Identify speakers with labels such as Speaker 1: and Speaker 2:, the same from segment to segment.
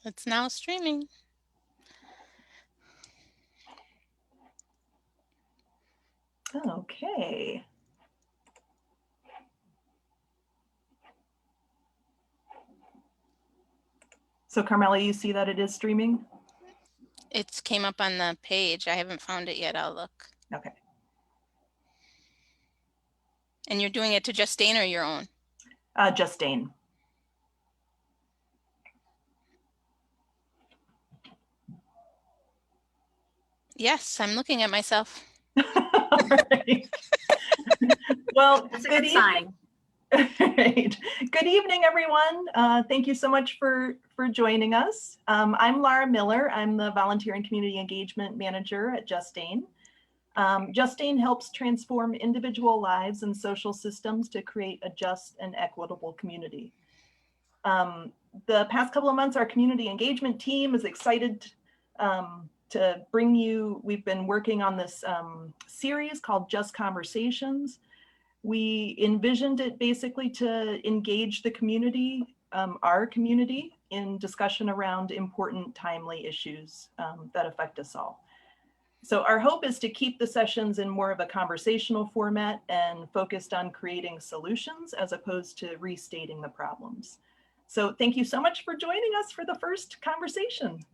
Speaker 1: It's now streaming.
Speaker 2: Okay. So Carmella, you see that it is streaming?
Speaker 1: It came up on the page. I haven't found it yet. I'll look.
Speaker 2: Okay.
Speaker 1: And you're doing it to just Dane or your own?
Speaker 2: Just Dane.
Speaker 1: Yes, I'm looking at myself.
Speaker 2: All right. Well,
Speaker 3: that's a good sign.
Speaker 2: Right. Good evening, everyone. Thank you so much for joining us. I'm Laura Miller. I'm the Volunteer and Community Engagement Manager at Just Dane. Just Dane helps transform individual lives and social systems to create a just and equitable community. The past couple of months, our community engagement team is excited to bring you, we've been working on this series called JustConversations. We envisioned it basically to engage the community, our community, in discussion around important, timely issues that affect us all. So our hope is to keep the sessions in more of a conversational format and focused on creating solutions as opposed to restating the problems. So thank you so much for joining us for the first conversation.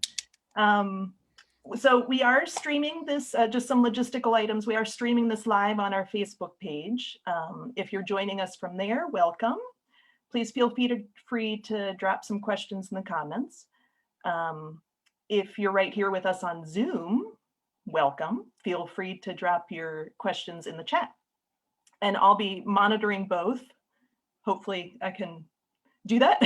Speaker 2: So we are streaming this, just some logistical items. We are streaming this live on our Facebook page. If you're joining us from there, welcome. Please feel free to drop some questions in the comments. If you're right here with us on Zoom, welcome. Feel free to drop your questions in the chat. And I'll be monitoring both. Hopefully I can do that.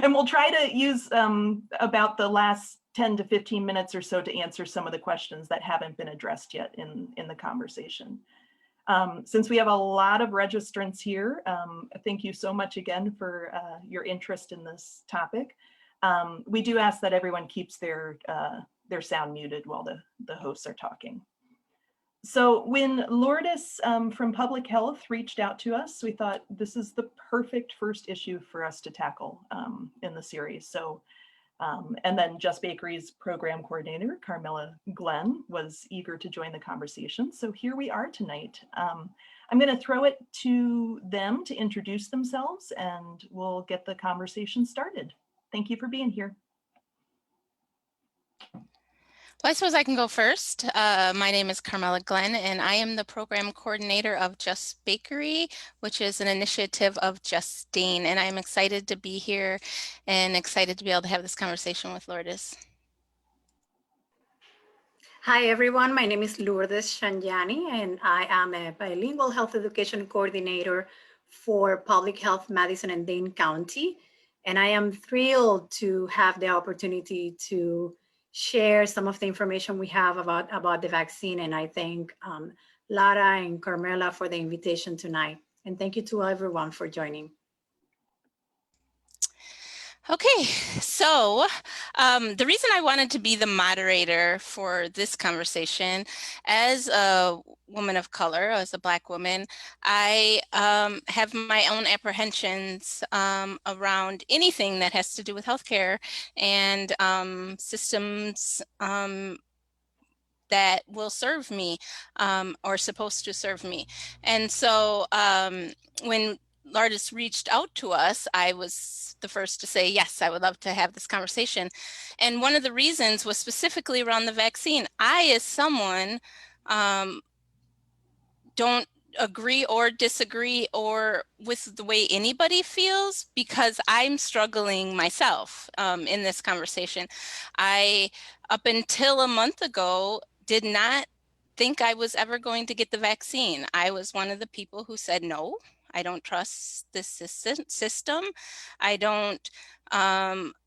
Speaker 2: And we'll try to use about the last 10 to 15 minutes or so to answer some of the questions that haven't been addressed yet in the conversation. Since we have a lot of registrants here, thank you so much again for your interest in this topic. We do ask that everyone keeps their sound muted while the hosts are talking. So when Lourdes from Public Health reached out to us, we thought this is the perfect first issue for us to tackle in the series. So, and then Just Bakery's program coordinator, Carmella Glenn, was eager to join the conversation. So here we are tonight. I'm going to throw it to them to introduce themselves and we'll get the conversation started. Thank you for being here.
Speaker 1: Well, I suppose I can go first. My name is Carmella Glenn, and I am the program coordinator of Just Bakery, which is an initiative of Just Dane. And I'm excited to be here and excited to be able to have this conversation with Lourdes.
Speaker 3: Hi, everyone. My name is Lourdes Shanjani, and I am a bilingual health education coordinator for Public Health Madison and Dane County. And I am thrilled to have the opportunity to share some of the information we have about the vaccine. And I thank Lara and Carmella for the invitation tonight. And thank you to everyone for joining.
Speaker 1: Okay, so the reason I wanted to be the moderator for this conversation, as a woman of color, as a Black woman, I have my own apprehensions around anything that has to do with healthcare and systems that will serve me or supposed to serve me. And so when Lourdes reached out to us, I was the first to say, yes, I would love to have this conversation. And one of the reasons was specifically around the vaccine. I, as someone, don't agree or disagree or with the way anybody feels because I'm struggling myself in this conversation. I, up until a month ago, did not think I was ever going to get the vaccine. I was one of the people who said, no, I don't trust this system. I don't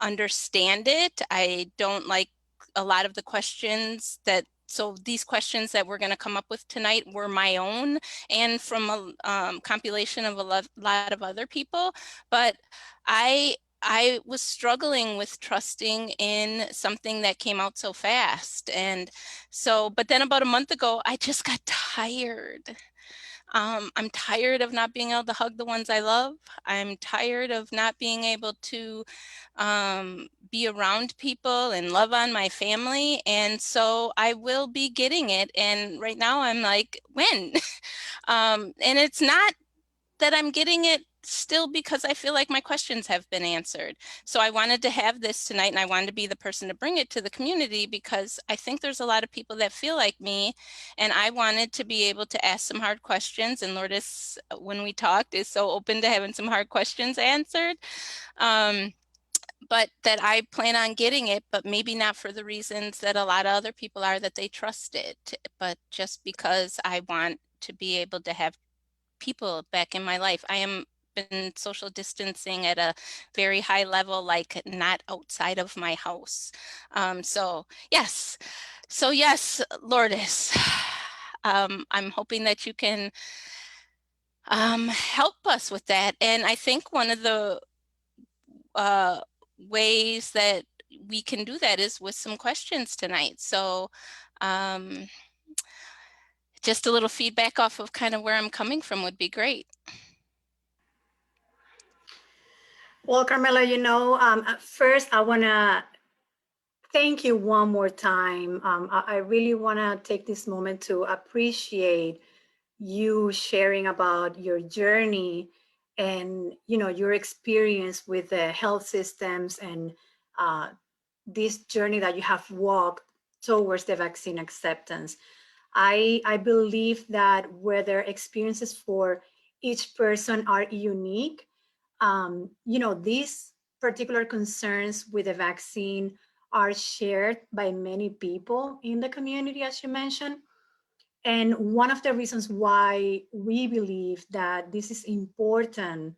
Speaker 1: understand it. I don't like a lot of the questions so these questions that we're going to come up with tonight were my own and from a compilation of a lot of other people. But I was struggling with trusting in something that came out so fast. And so, but then about a month ago, I just got tired. I'm tired of not being able to hug the ones I love. I'm tired of not being able to be around people and love on my family. And so I will be getting it. And right now I'm like, when? And it's not that I'm getting it still because I feel like my questions have been answered. So I wanted to have this tonight, and I wanted to be the person to bring it to the community because I think there's a lot of people that feel like me, and I wanted to be able to ask some hard questions. And Lourdes, when we talked, is so open to having some hard questions answered. But that I plan on getting it, but maybe not for the reasons that a lot of other people are, that they trust it, but just because I want to be able to have people back in my life. I am been social distancing at a very high level, like not outside of my house. So yes, Lourdes, I'm hoping that you can help us with that. And I think one of the ways that we can do that is with some questions tonight. So just a little feedback off of kind of where I'm coming from would be great.
Speaker 3: Well, Carmela, first I want to thank you one more time. I really want to take this moment to appreciate you sharing about your journey and your experience with the health systems and this journey that you have walked towards the vaccine acceptance. I believe that whether experiences for each person are unique, these particular concerns with the vaccine are shared by many people in the community, as you mentioned. And one of the reasons why we believe that this is important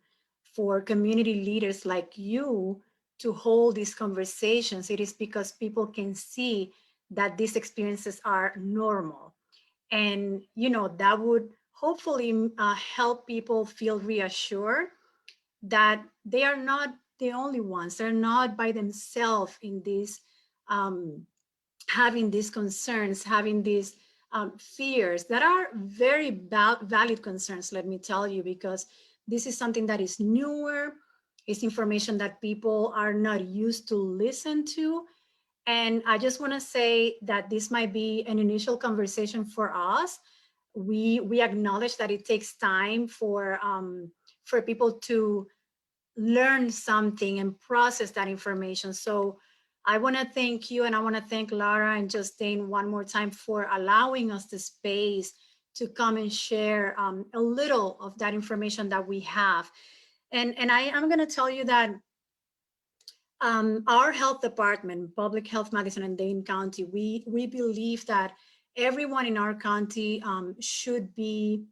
Speaker 3: for community leaders like you to hold these conversations, it is because people can see that these experiences are normal. And, that would hopefully help people feel reassured that they are not the only ones. They're not by themselves in this, having these concerns, having these fears that are very valid concerns, let me tell you, because this is something that is newer. It's information that people are not used to listen to. And I just want to say that this might be an initial conversation for us. We acknowledge that it takes time for people to learn something and process that information. So I want to thank you, and I want to thank Lara and Justine one more time for allowing us the space to come and share a little of that information that we have. And I'm going to tell you that our health department, Public Health Madison and Dane County, we believe that everyone in our county should be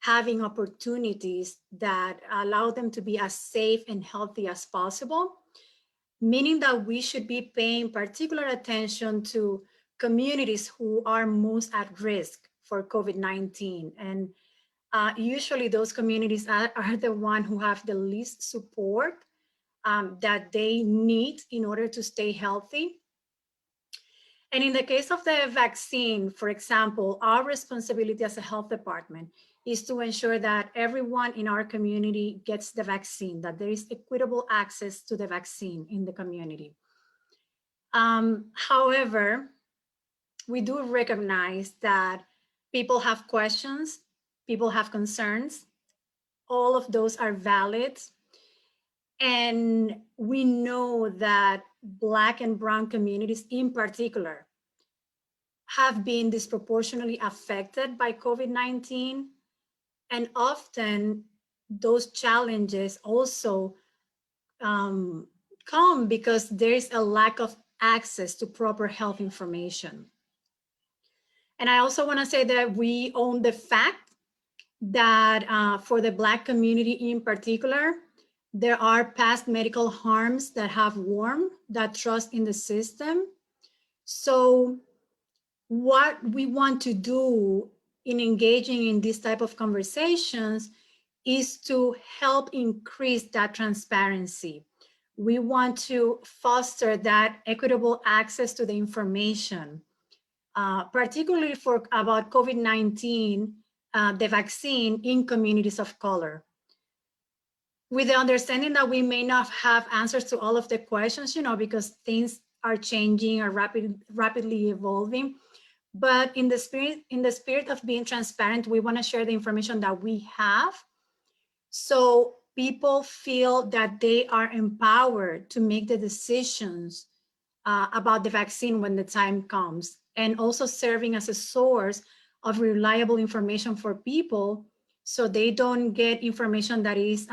Speaker 3: having opportunities that allow them to be as safe and healthy as possible, meaning that we should be paying particular attention to communities who are most at risk for COVID-19. And usually those communities are the ones who have the least support that they need in order to stay healthy. And in the case of the vaccine, for example, our responsibility as a health department is to ensure that everyone in our community gets the vaccine, that there is equitable access to the vaccine in the community. However, we do recognize that people have questions, people have concerns. All of those are valid. And we know that Black and Brown communities in particular have been disproportionately affected by COVID-19. And often those challenges also come because there is a lack of access to proper health information. And I also want to say that we own the fact that for the Black community in particular, there are past medical harms that have warmed that trust in the system. So what we want to do in engaging in this type of conversations is to help increase that transparency. We want to foster that equitable access to the information, particularly for about COVID-19. the vaccine in communities of color. With the understanding that we may not have answers to all of the questions, because things are changing or rapidly evolving. But in the spirit of being transparent, we want to share the information that we have, so people feel that they are empowered to make the decisions about the vaccine when the time comes, and also serving as a source of reliable information for people, so they don't get information that is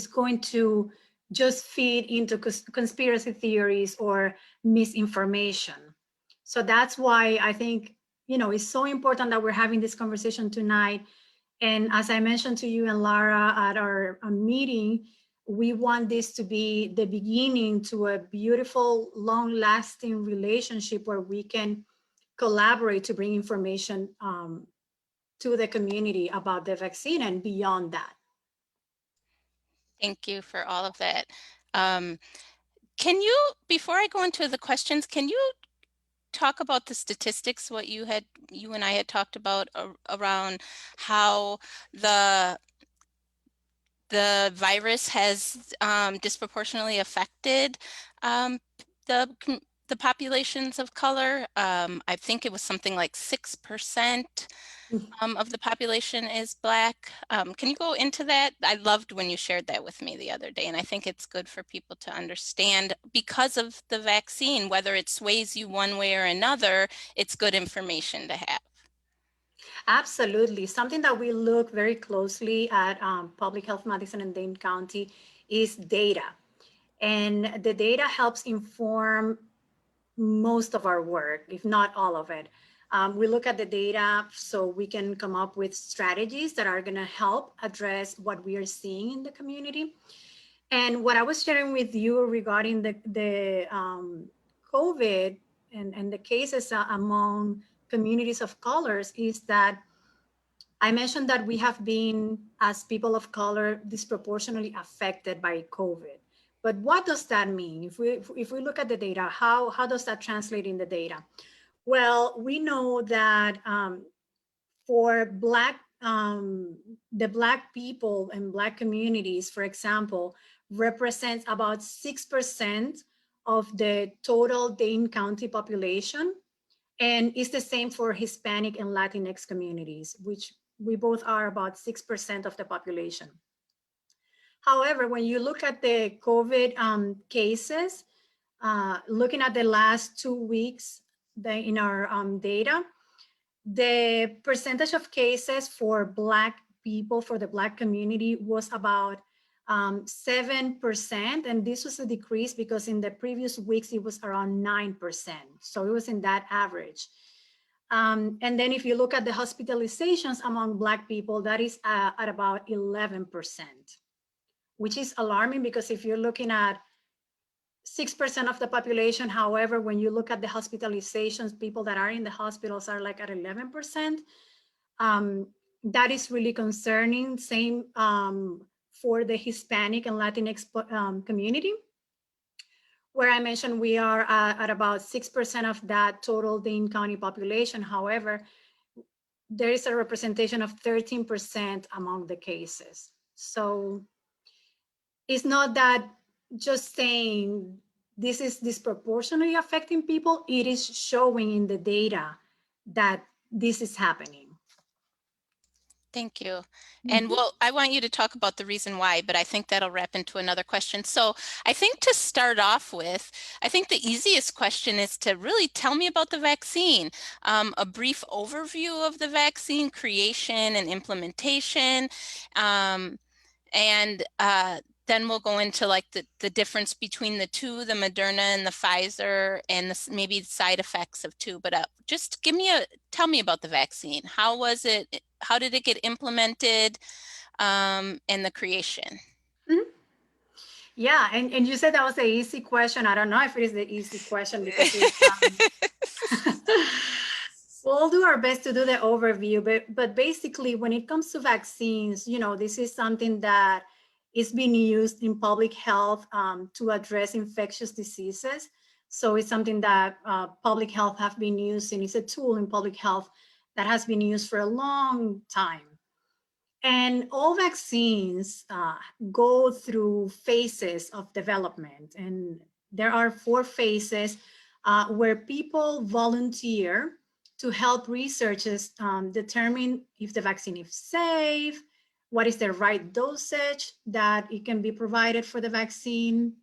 Speaker 3: going to just feed into conspiracy theories or misinformation. So that's why I think, it's so important that we're having this conversation tonight. And as I mentioned to you and Lara at our meeting, we want this to be the beginning to a beautiful, long-lasting relationship where we can collaborate to bring information to the community about the vaccine and beyond that.
Speaker 1: Thank you for all of that. Can you, before I go into the questions, can you talk about the statistics, what you and I had talked about around how the virus has disproportionately affected the populations of color? I think it was something like 6% of the population is Black. Can you go into that? I loved when you shared that with me the other day, and I think it's good for people to understand, because of the vaccine, whether it sways you one way or another, it's good information to have.
Speaker 3: Absolutely. Something that we look very closely at Public Health Madison and Dane County is data. And the data helps inform most of our work, if not all of it. We look at the data so we can come up with strategies that are going to help address what we are seeing in the community. And what I was sharing with you regarding the COVID and the cases among communities of colors is that I mentioned that we have been, as people of color, disproportionately affected by COVID. But what does that mean? If we look at the data, how does that translate in the data? Well, we know that for the Black people and Black communities, for example, represents about 6% of the total Dane County population. And it's the same for Hispanic and Latinx communities, which we both are about 6% of the population. However, when you look at the COVID cases, looking at the last 2 weeks in our data, the percentage of cases for Black people, for the Black community, was about 7%. And this was a decrease because in the previous weeks, it was around 9%. So it was in that average. And then if you look at the hospitalizations among Black people, that is at about 11%, which is alarming because if you're looking at 6% of the population, however, when you look at the hospitalizations, people that are in the hospitals are like at 11%. That is really concerning. Same for the Hispanic and Latinx community, where I mentioned we are at about 6% of that total Dane County population. However, there is a representation of 13% among the cases. So it's not that just saying this is disproportionately affecting people, it is showing in the data that this is happening.
Speaker 1: Thank you. And well, I want you to talk about the reason why, but I think that'll wrap into another question. So I think to start off with, I think the easiest question is to really tell me about the vaccine, a brief overview of the vaccine creation and implementation, and then we'll go into like the difference between the two, the Moderna and the Pfizer, and maybe the side effects of two. But just tell me about the vaccine. How was it? How did it get implemented, and the creation?
Speaker 3: Mm-hmm. Yeah, and you said that was an easy question. I don't know if it is the easy question because we'll do our best to do the overview. But basically, when it comes to vaccines, this is something that is being used in public health to address infectious diseases. So it's something that public health have been using. It's a tool in public health that has been used for a long time. And all vaccines go through phases of development. And there are 4 phases where people volunteer to help researchers determine if the vaccine is safe, what is the right dosage that it can be provided for the vaccine.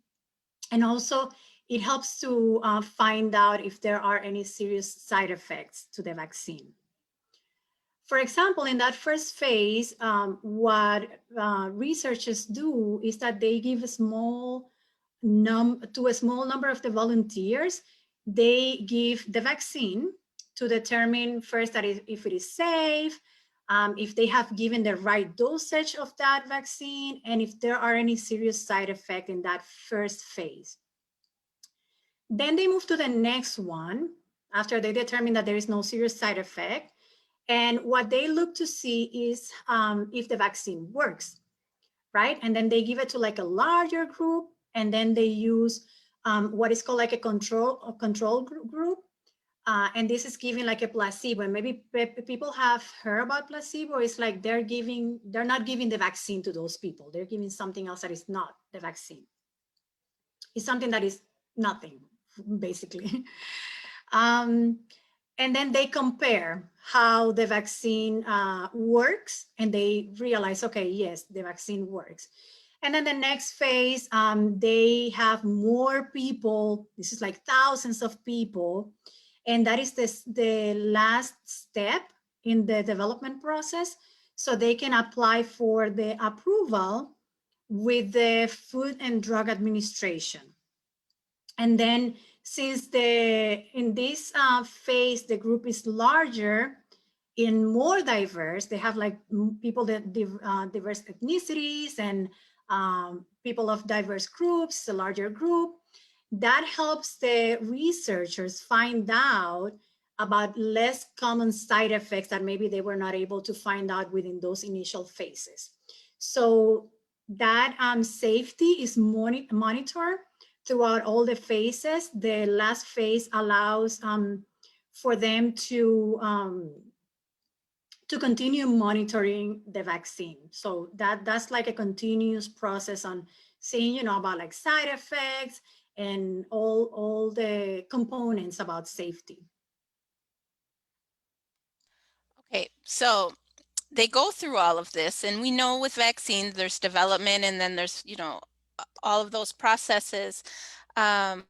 Speaker 3: And also it helps to find out if there are any serious side effects to the vaccine. For example, in that first phase, what researchers do is that they give to a small number of the volunteers, they give the vaccine to determine first that if it is safe, if they have given the right dosage of that vaccine, and if there are any serious side effects in that first phase. Then they move to the next one after they determine that there is no serious side effect. And what they look to see is if the vaccine works, right? And then they give it to like a larger group, and then they use what is called like a control group. And this is giving like a placebo. And maybe people have heard about placebo. It's like they're not giving the vaccine to those people. They're giving something else that is not the vaccine. It's something that is nothing, basically. And then they compare how the vaccine works, and they realize, okay, yes, the vaccine works. And then the next phase, they have more people. This is like thousands of people. And that is the last step in the development process. So they can apply for the approval with the Food and Drug Administration. And then since in this phase, the group is larger and more diverse, they have like people that diverse ethnicities and people of diverse groups, a larger group, that helps the researchers find out about less common side effects that maybe they were not able to find out within those initial phases. So that safety is monitored throughout all the phases. The last phase allows for them to continue monitoring the vaccine. So that's like a continuous process on seeing, about like side effects and all the components about safety.
Speaker 1: Okay, so they go through all of this, and we know with vaccines there's development, and then there's all of those processes, and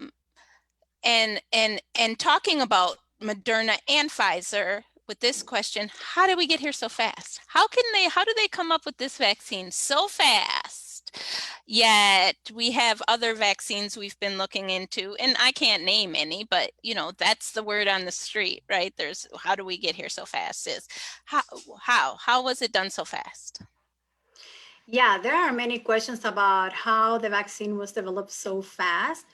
Speaker 1: talking about Moderna and Pfizer with this question, how did we get here so fast? How do they come up with this vaccine so fast? Yet we have other vaccines we've been looking into, and I can't name any, but that's the word on the street, right? There's how do we get here so fast is how was it done so fast?
Speaker 3: Yeah, there are many questions about how the vaccine was developed so fast.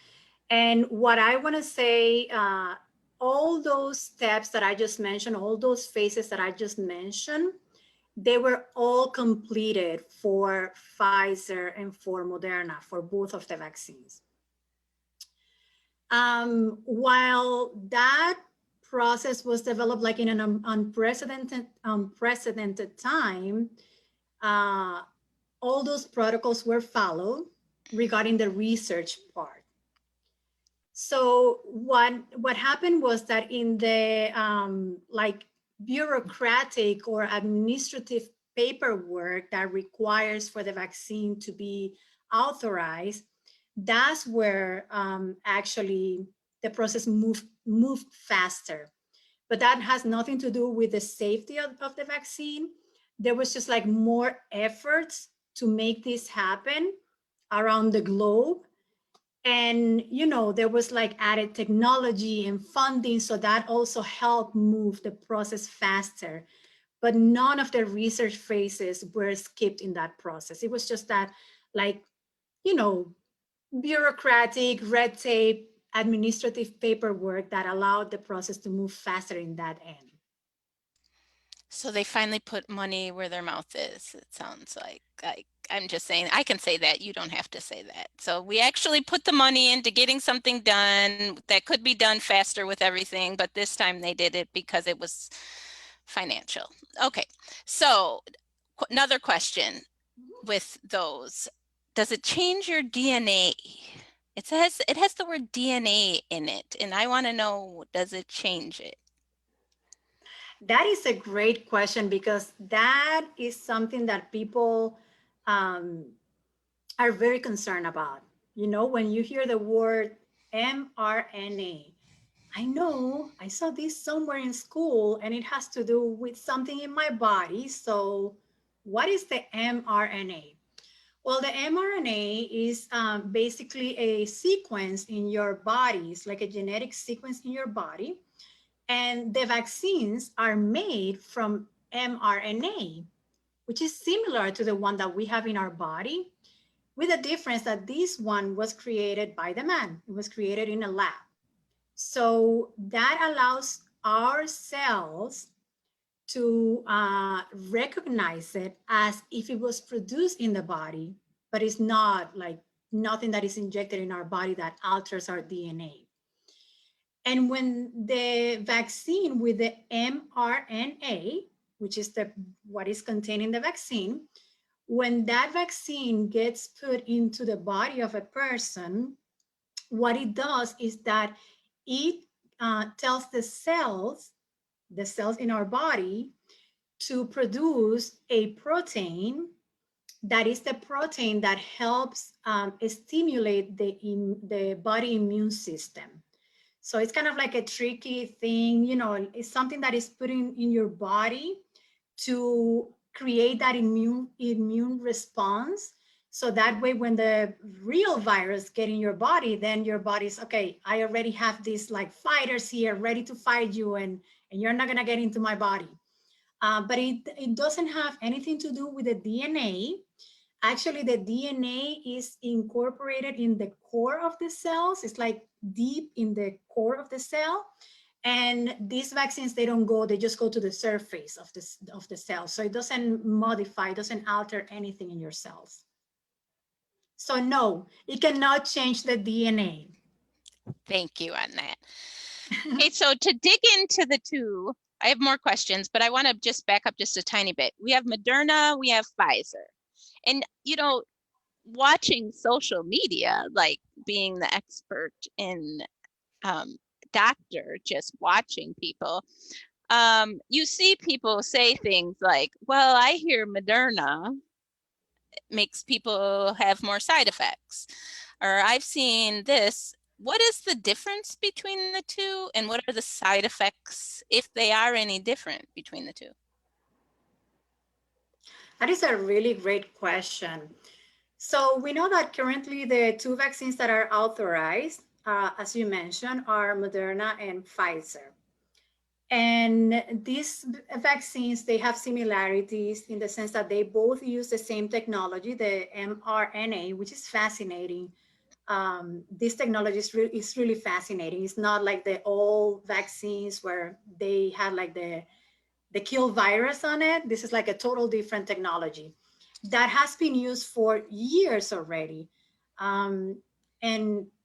Speaker 3: And what I want to say, all those steps that I just mentioned, all those phases that I just mentioned, they were all completed for Pfizer and for Moderna, for both of the vaccines. While that process was developed like in an unprecedented time, all those protocols were followed regarding the research part. So what happened was that in the like bureaucratic or administrative paperwork that requires for the vaccine to be authorized, that's where actually the process moved faster. But that has nothing to do with the safety of the vaccine. There was just like more efforts to make this happen around the globe. And, there was like added technology and funding. So that also helped move the process faster. But none of the research phases were skipped in that process. It was just that like, bureaucratic, red tape, administrative paperwork that allowed the process to move faster in that end.
Speaker 1: So they finally put money where their mouth is. It sounds like I'm just saying, I can say that, you don't have to say that. So we actually put the money into getting something done that could be done faster with everything, but this time they did it because it was financial. Okay, so another question with those. Does it change your DNA? It has the word DNA in it, and I want to know, does it change it?
Speaker 3: That is a great question, because that is something that people are very concerned about. You know, when you hear the word mRNA, I know I saw this somewhere in school and it has to do with something in my body. So, what is the mRNA? Well, the mRNA is basically a sequence in your body. It's like a genetic sequence in your body. And the vaccines are made from mRNA, which is similar to the one that we have in our body, with the difference that this one was created by the man. It was created in a lab. So that allows our cells to recognize it as if it was produced in the body, but it's not like nothing that is injected in our body that alters our DNA. And when the vaccine with the mRNA, which is what is contained in the vaccine, when that vaccine gets put into the body of a person, what it does is that it tells the cells in our body, to produce a protein that is the protein that helps stimulate the body immune system. So it's kind of like a tricky thing, you know, it's something that is put in your body to create that immune response. So that way, when the real virus get in your body, then your body's, okay, I already have these like fighters here ready to fight you, and you're not gonna get into my body. But it doesn't have anything to do with the DNA. Actually, the DNA is incorporated in the core of the cells. It's like deep in the core of the cell. And these vaccines, they don't go, they just go to the surface of the cell. So it doesn't modify, doesn't alter anything in your cells. So no, it cannot change the DNA.
Speaker 1: Thank you on that. Okay, so to dig into the two, I have more questions, but I want to just back up just a tiny bit. We have Moderna, we have Pfizer. And, you know, watching social media, like being the expert in doctor, just watching people, you see people say things like, well, I hear Moderna makes people have more side effects, or I've seen this. What is the difference between the two, and what are the side effects, if they are any different between the two?
Speaker 3: That is a really great question. So we know that currently the two vaccines that are authorized, as you mentioned, are Moderna and Pfizer. And these vaccines, they have similarities in the sense that they both use the same technology, the mRNA, which is fascinating. This technology is really fascinating. It's not like the old vaccines where they had like the kill virus on it. This is like a total different technology that has been used for years already. And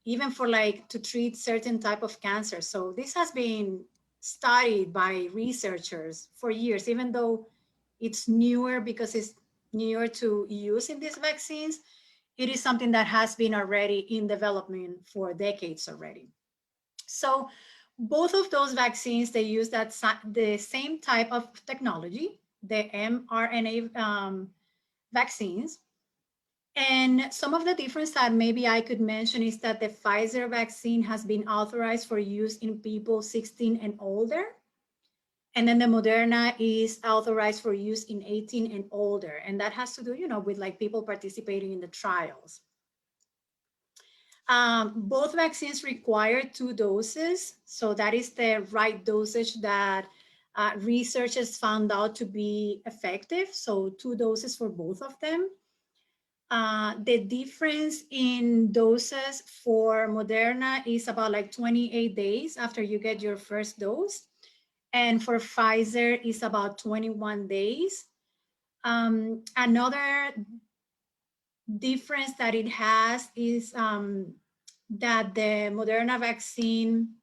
Speaker 3: even for like to treat certain type of cancer. So this has been studied by researchers for years, even though it's newer because it's newer to use in these vaccines. It is something that has been already in development for decades already. So both of those vaccines, they use the same type of technology, the mRNA vaccines. And some of the difference that maybe I could mention is that the Pfizer vaccine has been authorized for use in people 16 and older. And then the Moderna is authorized for use in 18 and older. And that has to do, you know, with like people participating in the trials. Both vaccines require 2 doses. So that is the right dosage that researchers found out to be effective. So 2 doses for both of them. The difference in doses for Moderna is about like 28 days after you get your first dose. And for Pfizer is about 21 days. Another difference that it has is that the Moderna vaccine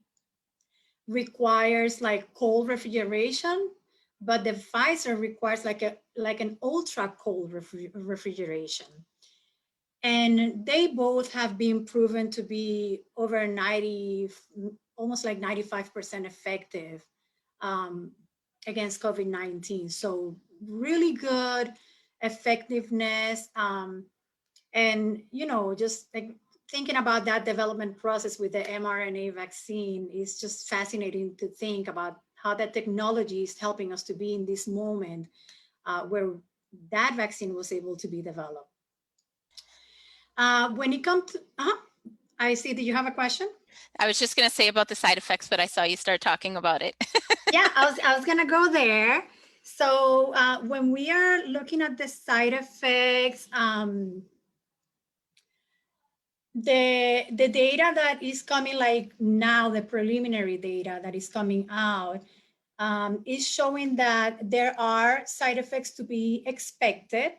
Speaker 3: requires like cold refrigeration. but the Pfizer requires like an ultra cold refrigeration. And they both have been proven to be over 90, almost like 95% effective against COVID-19. So really good effectiveness. And, just like thinking about that development process with the mRNA vaccine is just fascinating to think about how that technology is helping us to be in this moment where that vaccine was able to be developed. When it comes to, I see, do you have a question?
Speaker 1: I was just going to say about the side effects, but I saw you start talking about it.
Speaker 3: Yeah, I was going to go there. So when we are looking at the side effects, the data that is coming like now, the preliminary data that is coming out is showing that there are side effects to be expected.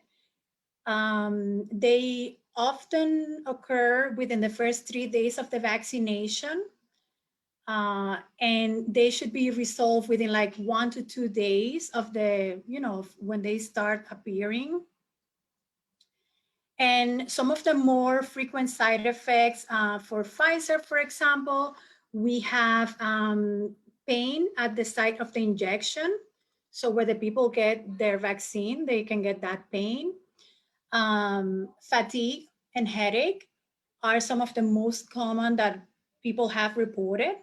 Speaker 3: They often occur within the first 3 days of the vaccination. And they should be resolved within like 1 to 2 days of the, when they start appearing. And some of the more frequent side effects for Pfizer, for example, we have pain at the site of the injection. So where the people get their vaccine, they can get that pain. Fatigue and headache are some of the most common that people have reported.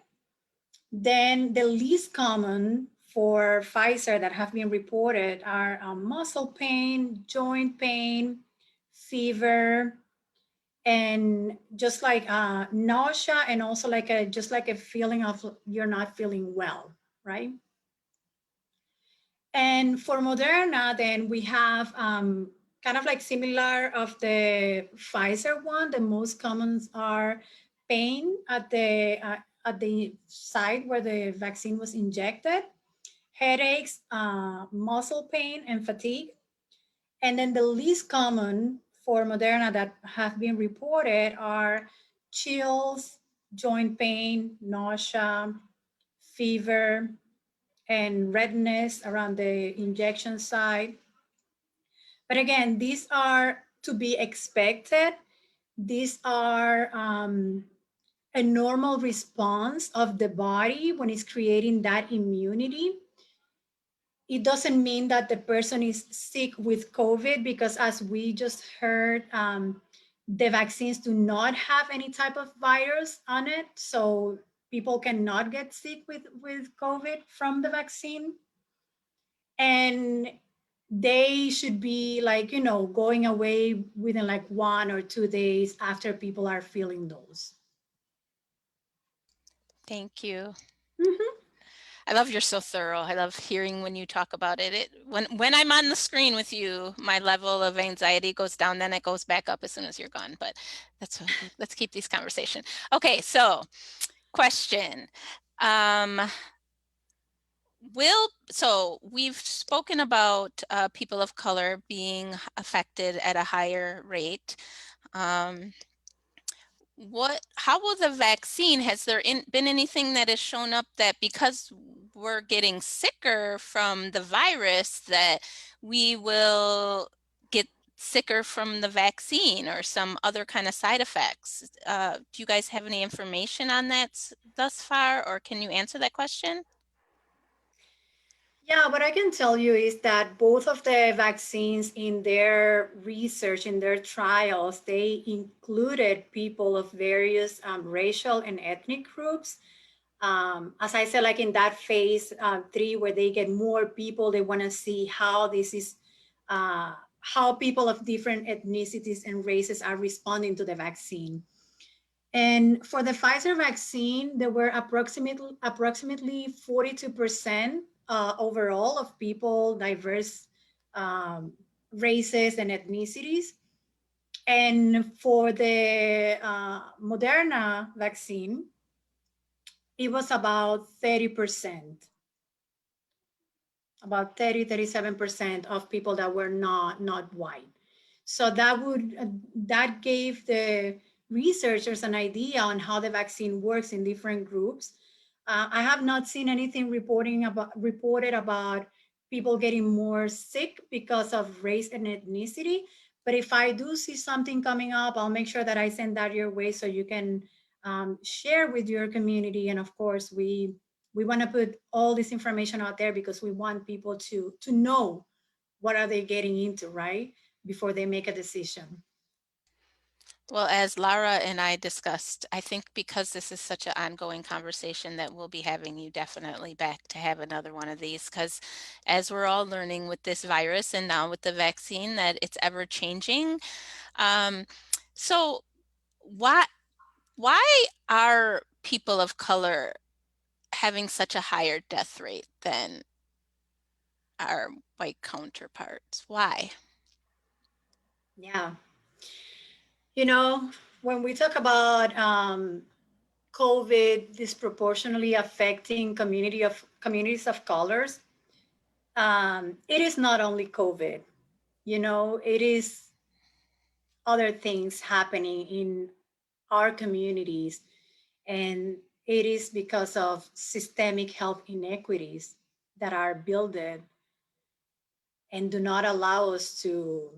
Speaker 3: Then the least common for Pfizer that have been reported are muscle pain, joint pain, fever, and just like nausea, and also like a feeling of you're not feeling well, right? And for Moderna, then we have kind of like similar of the Pfizer one. The most commons are pain at the site where the vaccine was injected, headaches, muscle pain, and fatigue. And then the least common for Moderna that have been reported are chills, joint pain, nausea, fever, and redness around the injection site. But again, these are to be expected. These are a normal response of the body when it's creating that immunity. It doesn't mean that the person is sick with COVID, because as we just heard, the vaccines do not have any type of virus on it. So people cannot get sick with COVID from the vaccine. And they should be like, going away within like 1 or 2 days after people are feeling those.
Speaker 1: Thank you.
Speaker 3: Mm-hmm.
Speaker 1: I love you're so thorough. I love hearing when you talk about it. When I'm on the screen with you, my level of anxiety goes down, then it goes back up as soon as you're gone. But let's keep these conversation. Okay, so question. So we've spoken about people of color being affected at a higher rate. How will the vaccine, has there been anything that has shown up that because we're getting sicker from the virus that we will get sicker from the vaccine or some other kind of side effects? Do you guys have any information on that thus far, or can you answer that question?
Speaker 3: Yeah, what I can tell you is that both of the vaccines in their research, in their trials, they included people of various racial and ethnic groups. As I said, like in that phase 3, where they get more people, they want to see how this is, how people of different ethnicities and races are responding to the vaccine. And for the Pfizer vaccine, there were approximately 42% overall of people, diverse races and ethnicities. And for the Moderna vaccine, it was about 30%, about 37% of people that were not white. So that gave the researchers an idea on how the vaccine works in different groups. I have not seen anything reported about people getting more sick because of race and ethnicity. But if I do see something coming up, I'll make sure that I send that your way so you can share with your community. And of course, we want to put all this information out there because we want people to know what are they getting into, right? Before they make a decision.
Speaker 1: Well, as Lara and I discussed, I think because this is such an ongoing conversation that we'll be having you definitely back to have another one of these, because as we're all learning with this virus and now with the vaccine that it's ever changing. Um, so why are people of color having such a higher death rate than our white counterparts? Why?
Speaker 3: Yeah. You know, when we talk about COVID disproportionately affecting communities of colors, it is not only COVID. You know, it is other things happening in our communities, and it is because of systemic health inequities that are built and do not allow us to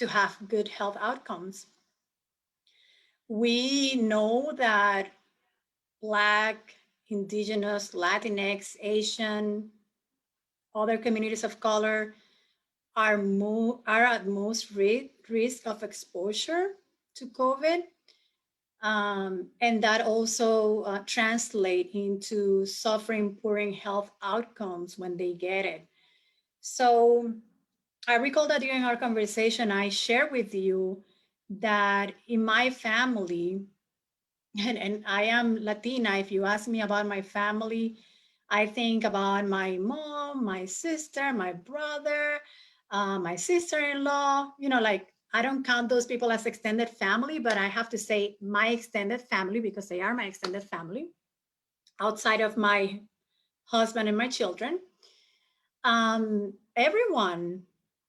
Speaker 3: have good health outcomes. We know that Black, Indigenous, Latinx, Asian, other communities of color are at most risk of exposure to COVID. And that also translate into suffering poor health outcomes when they get it. So I recall that during our conversation, I shared with you that in my family, and I am Latina. If you ask me about my family, I think about my mom, my sister, my brother, my sister-in-law. You know, like I don't count those people as extended family, but I have to say my extended family because they are my extended family outside of my husband and my children. Everyone,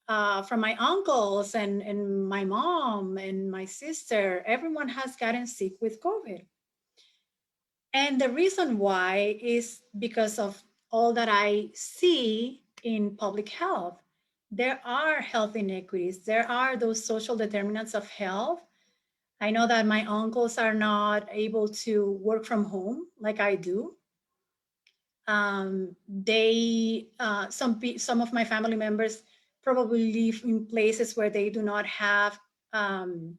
Speaker 3: from my uncles and my mom and my sister, everyone has gotten sick with COVID. And the reason why is because of all that I see in public health. There are health inequities, there are those social determinants of health. I know that my uncles are not able to work from home like I do. Some of my family members probably live in places where they do not have um,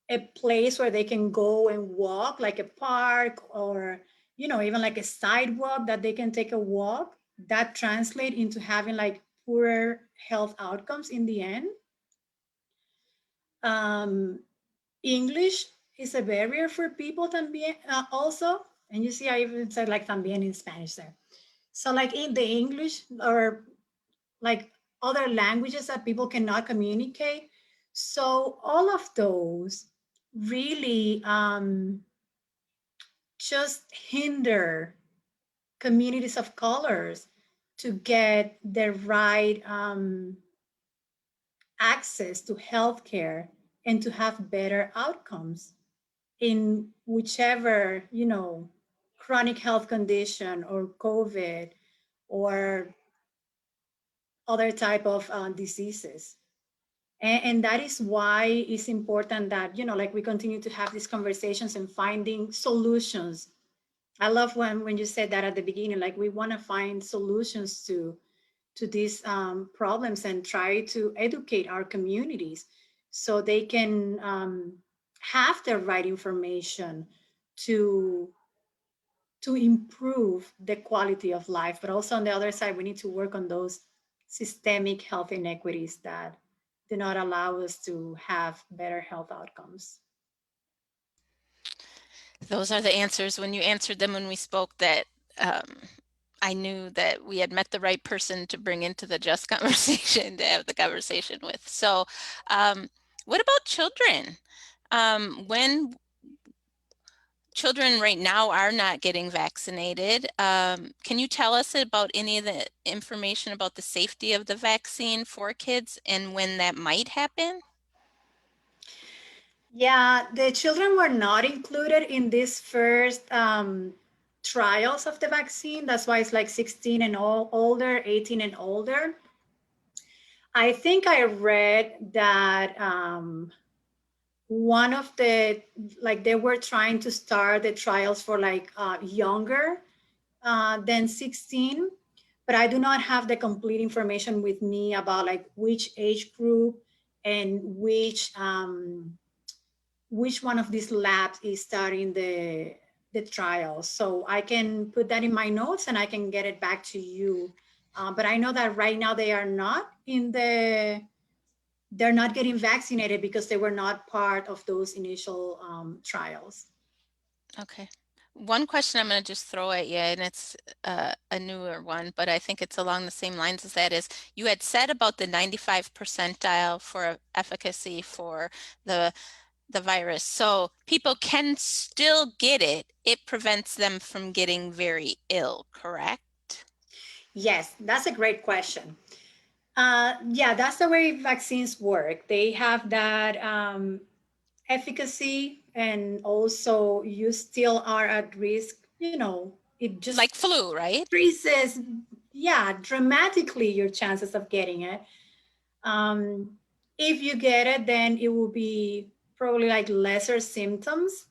Speaker 3: a place where they can go and walk, like a park or even like a sidewalk that they can take a walk. That translate into having like poorer health outcomes in the end. um, English is a barrier for people también, also. And you see I even said like también in Spanish there. So like in the English or like other languages that people cannot communicate. So all of those really just hinder communities of colors to get the right access to healthcare and to have better outcomes in whichever chronic health condition or COVID or other type of diseases. And that is why it's important that like we continue to have these conversations and finding solutions. I love when you said that at the beginning, like we want to find solutions to these problems and try to educate our communities so they can have the right information to to improve the quality of life. But also on the other side, we need to work on those systemic health inequities that do not allow us to have better health outcomes.
Speaker 1: Those are the answers. When you answered them when we spoke, that um, I knew that we had met the right person to bring into the Just Conversation to have the conversation with. So, what about children? When children right now are not getting vaccinated, can you tell us about any of the information about the safety of the vaccine for kids and when that might happen?
Speaker 3: Yeah, the children were not included in this first trials of the vaccine. That's why it's like 16 and older, 18 and older. I think I read that one of the, like they were trying to start the trials for like younger than 16, but I do not have the complete information with me about like which age group and which one of these labs is starting the trial. So I can put that in my notes and I can get it back to you. But I know that right now they are not in they're not getting vaccinated because they were not part of those initial trials.
Speaker 1: Okay. One question I'm going to just throw at you, and it's a newer one, but I think it's along the same lines as that is, you had said about the 95 percentile for efficacy for the virus. So people can still get it. It prevents them from getting very ill, correct?
Speaker 3: Yes, that's a great question. Yeah, that's the way vaccines work. They have that efficacy, and also you still are at risk. You know, it just
Speaker 1: Like flu, right?
Speaker 3: increases, yeah, dramatically your chances of getting it. Um, if you get it, then it will be probably like lesser symptoms.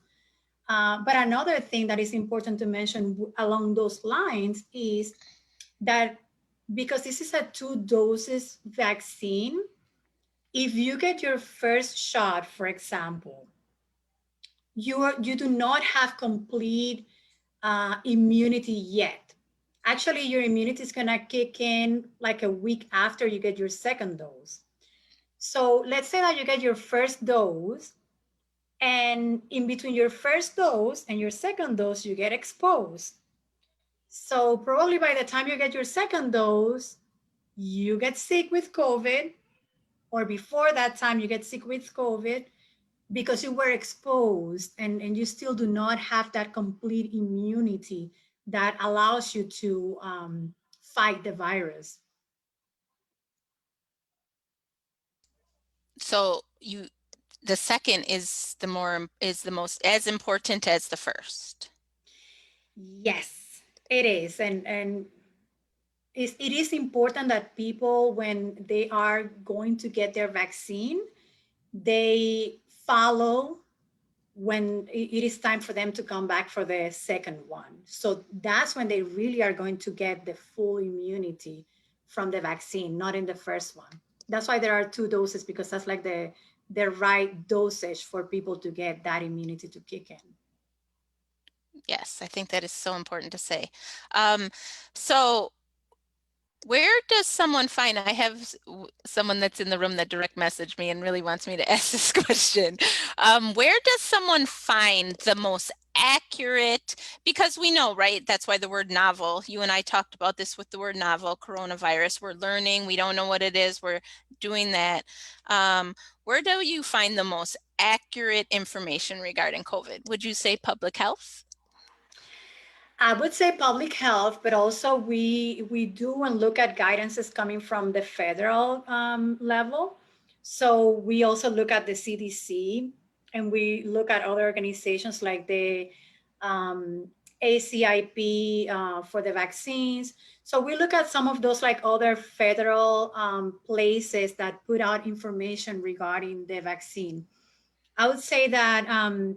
Speaker 3: But another thing that is important to mention along those lines is that because this is a 2 doses vaccine, if you get your first shot, for example, you do not have complete immunity yet. Actually, your immunity is gonna kick in like a week after you get your second dose. So let's say that you get your first dose, and in between your first dose and your second dose, you get exposed. So probably by the time you get your second dose, you get sick with COVID, or before that time, you get sick with COVID because you were exposed, and you still do not have that complete immunity that allows you to fight the virus.
Speaker 1: So the second is the most as important as the first.
Speaker 3: Yes, it is. And it is important that people, when they are going to get their vaccine, they follow when it is time for them to come back for the second one. So that's when they really are going to get the full immunity from the vaccine, not in the first one. That's why there are 2 doses, because that's like the right dosage for people to get that immunity to kick in.
Speaker 1: Yes, I think that is so important to say. So where does someone find, I have someone that's in the room that direct messaged me and really wants me to ask this question. Where does someone find the most accurate, because we know, right? That's why the word novel, you and I talked about this with the word novel, coronavirus, we're learning, we don't know what it is, we're doing that. Where do you find the most accurate information regarding COVID? Would you say public health?
Speaker 3: I would say public health, but also we do and look at guidances coming from the federal level. So we also look at the CDC, and we look at other organizations like the um, ACIP for the vaccines. So we look at some of those like other federal places that put out information regarding the vaccine. I would say that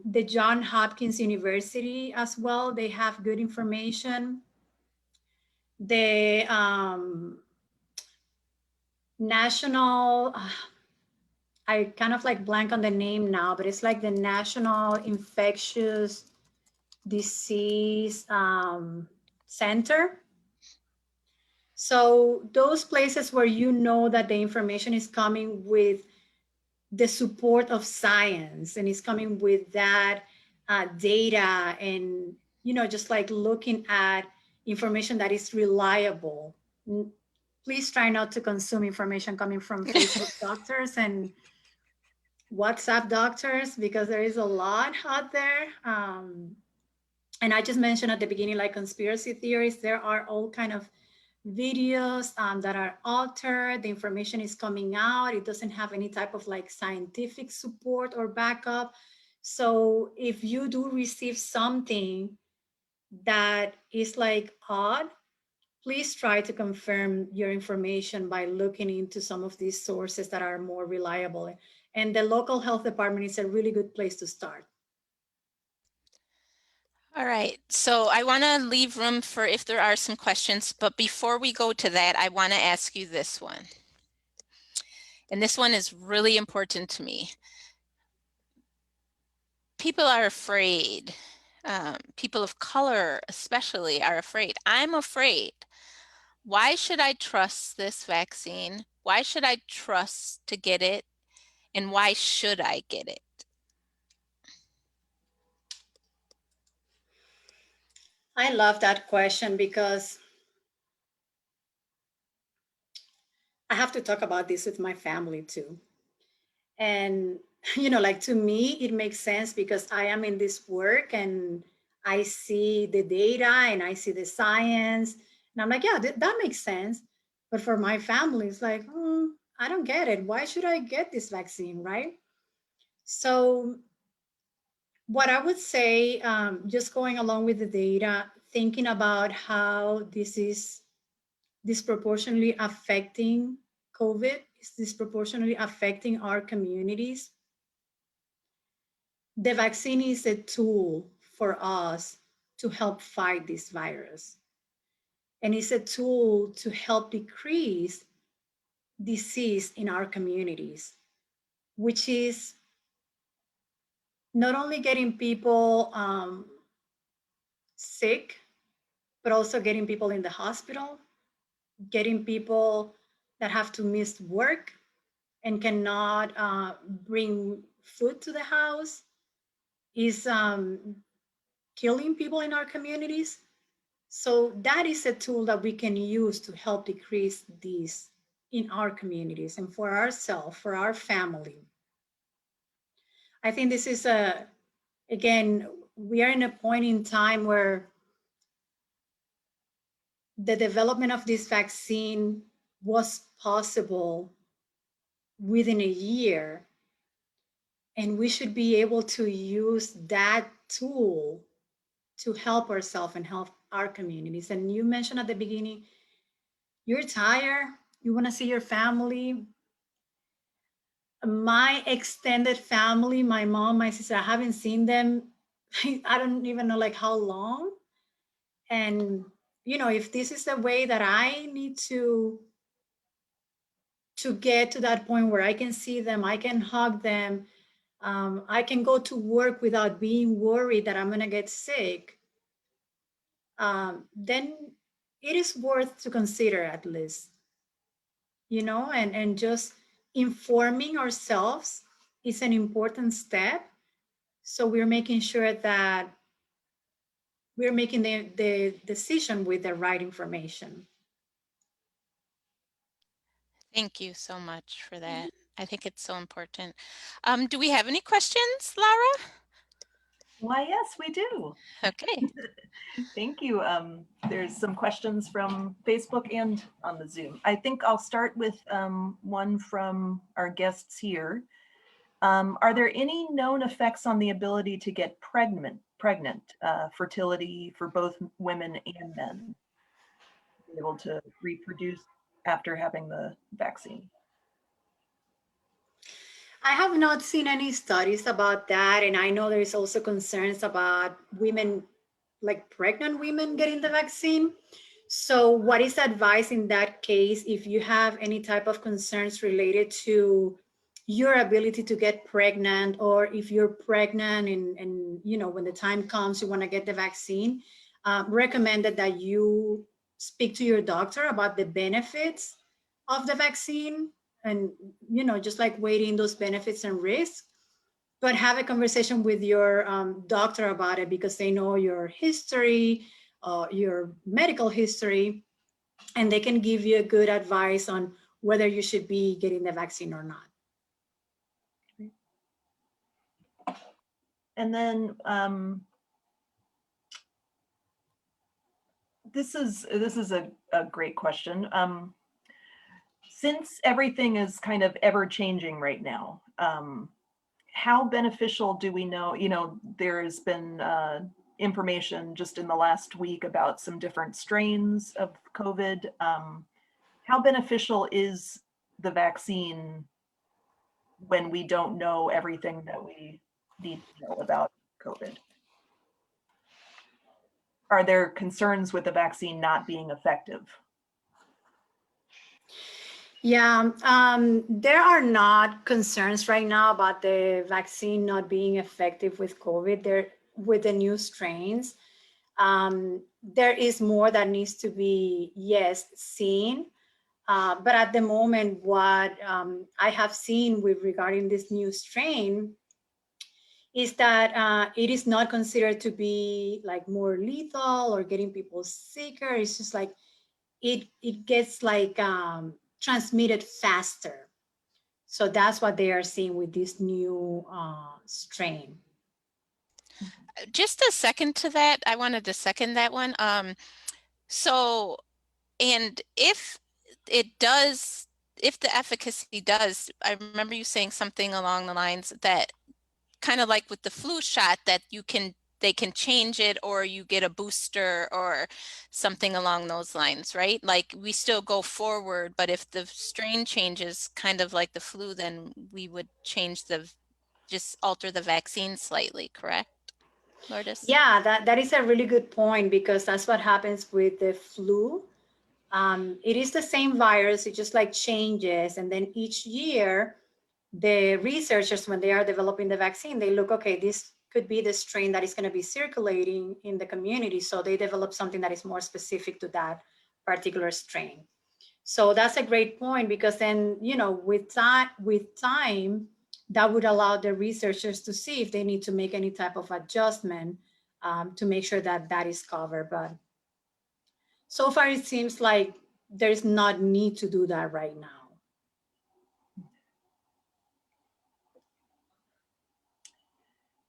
Speaker 3: the Johns Hopkins University as well, they have good information. The national, I kind of like blank on the name now, but it's like the National Infectious Disease Center. So those places where you know that the information is coming with the support of science, and it's coming with that data, and just like looking at information that is reliable. Please try not to consume information coming from Facebook doctors and WhatsApp doctors, because there is a lot out there. And I just mentioned at the beginning, like conspiracy theories, there are all kind of videos that are altered. The information is coming out. It doesn't have any type of like scientific support or backup. So if you do receive something that is like odd, please try to confirm your information by looking into some of these sources that are more reliable. And the local health department is a really good place to start.
Speaker 1: All right, so I want to leave room for if there are some questions, but before we go to that, I want to ask you this one. And this one is really important to me. People are afraid. People of color especially are afraid. I'm afraid. Why should I trust this vaccine? Why should I trust to get it? And why should I get it?
Speaker 3: I love that question because I have to talk about this with my family too. And, like to me, it makes sense because I am in this work and I see the data and I see the science. And I'm like, yeah, that makes sense. But for my family, it's like, I don't get it. Why should I get this vaccine, right? So, what I would say, just going along with the data, thinking about how this is disproportionately affecting COVID, is disproportionately affecting our communities. The vaccine is a tool for us to help fight this virus. And it's a tool to help decrease disease in our communities, which is not only getting people sick, but also getting people in the hospital, getting people that have to miss work and cannot bring food to the house, is killing people in our communities. So that is a tool that we can use to help decrease these in our communities and for ourselves, for our family. I think this is again, we are in a point in time where the development of this vaccine was possible within a year. And we should be able to use that tool to help ourselves and help our communities. And you mentioned at the beginning, you're tired, you want to see your family. My extended family, my mom, my sister, I haven't seen them. I don't even know like how long. And if this is the way that I need to get to that point where I can see them, I can hug them, I can go to work without being worried that I'm going to get sick, then it is worth to consider at least, and just informing ourselves is an important step. So we're making sure that we're making the decision with the right information.
Speaker 1: Thank you so much for that. I think it's so important. Do we have any questions, Laura?
Speaker 2: Why, yes, we do.
Speaker 1: Okay.
Speaker 2: Thank you. There's some questions from Facebook and on the Zoom. I think I'll start with one from our guests here. Are there any known effects on the ability to get pregnant, fertility for both women and men, be able to reproduce after having the vaccine?
Speaker 3: I have not seen any studies about that. And I know there's also concerns about women, like pregnant women, getting the vaccine. So, what is advised in that case if you have any type of concerns related to your ability to get pregnant, or if you're pregnant and when the time comes you want to get the vaccine, recommended that you speak to your doctor about the benefits of the vaccine, and just like weighing those benefits and risks, but have a conversation with your doctor about it, because they know your history, your medical history, and they can give you a good advice on whether you should be getting the vaccine or not.
Speaker 2: And then this is a great question. Since everything is kind of ever changing right now, how beneficial do we know, there's been information just in the last week about some different strains of COVID. How beneficial is the vaccine when we don't know everything that we need to know about COVID? Are there concerns with the vaccine not being effective?
Speaker 3: Yeah, there are not concerns right now about the vaccine not being effective with COVID. There, with the new strains, there is more that needs to be, yes, seen. But at the moment, what I have seen with regarding this new strain is that it is not considered to be like more lethal or getting people sicker. It's just like it gets like transmitted faster. So that's what they are seeing with this new strain.
Speaker 1: Just a second to that, I wanted to second that one. So, and if it does, if the efficacy does, I remember you saying something along the lines that kind of like with the flu shot that they can change it or you get a booster or something along those lines, right? Like we still go forward, but if the strain changes kind of like the flu, then we would just alter the vaccine slightly, correct, Lourdes?
Speaker 3: Yeah, that is a really good point, because that's what happens with the flu. It is the same virus, it just like changes. And then each year, the researchers, when they are developing the vaccine, they look, okay, this could be the strain that is going to be circulating in the community. So they develop something that is more specific to that particular strain. So that's a great point, because then, you know, with time, that would allow the researchers to see if they need to make any type of adjustment to make sure that that is covered. But so far, it seems like there's not need to do that right now.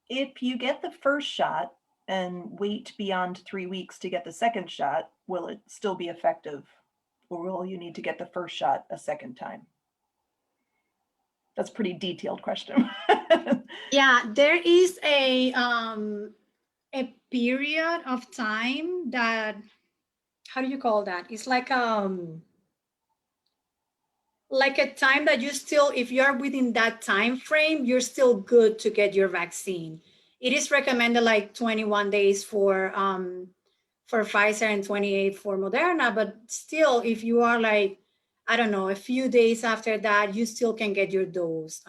Speaker 2: If you get the first shot and wait beyond 3 weeks to get the second shot, will it still be effective? Or will you need to get the first shot a second time? That's a pretty detailed question.
Speaker 3: Yeah, there is a period of time that, how do you call that? It's like a time that you still, if you're within that time frame, you're still good to get your vaccine. It is recommended like 21 days for Pfizer and 28 for Moderna, but still, if you are like, I don't know, a few days after that, you still can get your dose.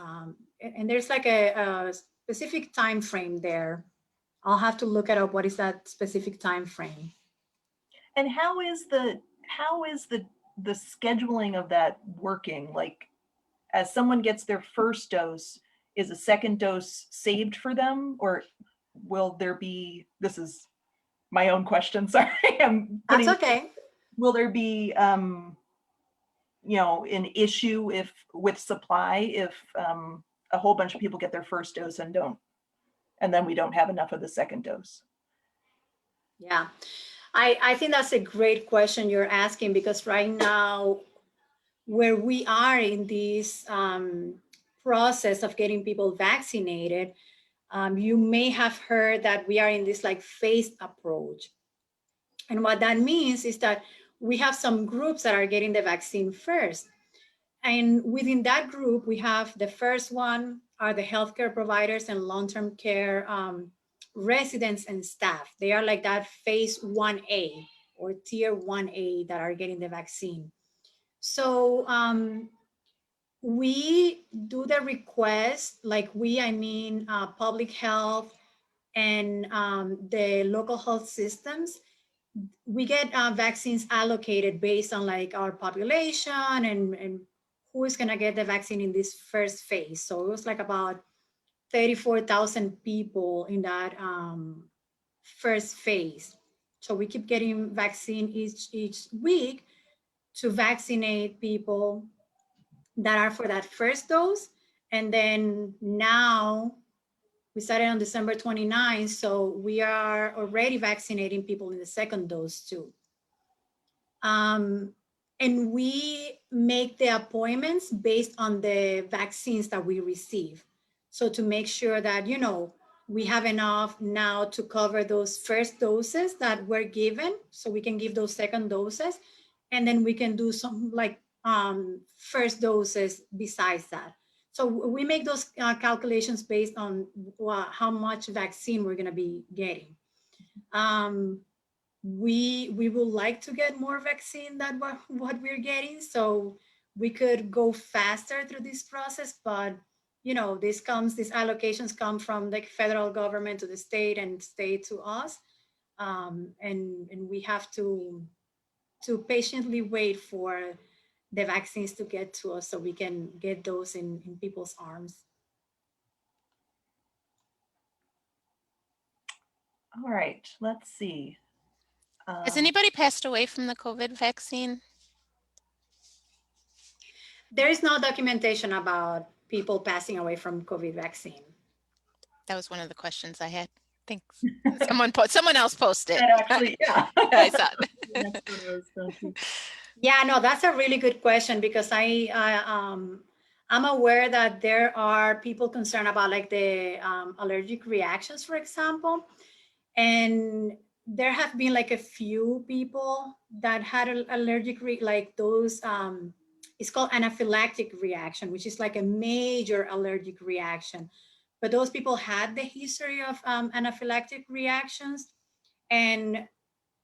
Speaker 3: And there's like a specific time frame there. I'll have to look it up. What is that specific time frame?
Speaker 2: And how is the scheduling of that working? Like, as someone gets their first dose, is a second dose saved for them, or will there be? This is my own question. Sorry,
Speaker 3: That's okay.
Speaker 2: Will there be, you know, an issue with supply if a whole bunch of people get their first dose and then we don't have enough of the second dose?
Speaker 3: Yeah, I think that's a great question you're asking, because right now, where we are in this process of getting people vaccinated, you may have heard that we are in this like phased approach. And what that means is that we have some groups that are getting the vaccine first. And within that group, we have the first one are the healthcare providers and long-term care residents and staff. They are like that phase 1A or tier 1A that are getting the vaccine. So we do the request, like I mean public health and the local health systems. We get vaccines allocated based on like our population and who is going to get the vaccine in this first phase. So it was like about 34,000 people in that first phase. So we keep getting vaccine each week to vaccinate people that are for that first dose. And then now we started on December 29th, so we are already vaccinating people in the second dose too. And we make the appointments based on the vaccines that we receive. So to make sure that, you know, we have enough now to cover those first doses that were given, so we can give those second doses, and then we can do some like first doses besides that. So we make those calculations based on how much vaccine we're going to be getting. We would like to get more vaccine than what we're getting, so we could go faster through this process. But these allocations come from the federal government to the state and state to us, and we have to patiently wait for the vaccines to get to us so we can get those in people's arms.
Speaker 2: All right, let's see.
Speaker 1: Has anybody passed away from the COVID vaccine?
Speaker 3: There is no documentation about people passing away from COVID vaccine.
Speaker 1: That was one of the questions I had. Thanks. Someone else posted.
Speaker 2: And actually, yeah.
Speaker 1: I saw it.
Speaker 3: Yeah, no, that's a really good question, because I'm aware that there are people concerned about like the allergic reactions, for example, and there have been like a few people that had allergic like those. It's called anaphylactic reaction, which is like a major allergic reaction. But those people had the history of anaphylactic reactions, and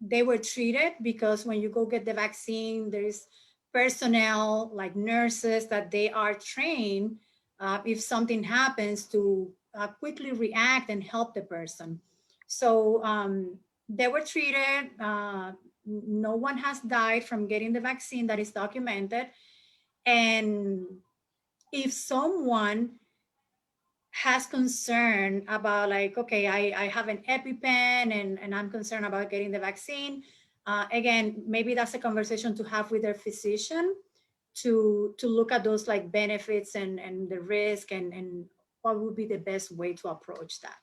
Speaker 3: they were treated, because when you go get the vaccine, there's personnel like nurses that they are trained if something happens to quickly react and help the person. So they were treated. No one has died from getting the vaccine that is documented. And if someone has concern about like, okay, I have an EpiPen and I'm concerned about getting the vaccine, again, maybe that's a conversation to have with their physician to look at those like benefits and the risk and what would be the best way to approach that.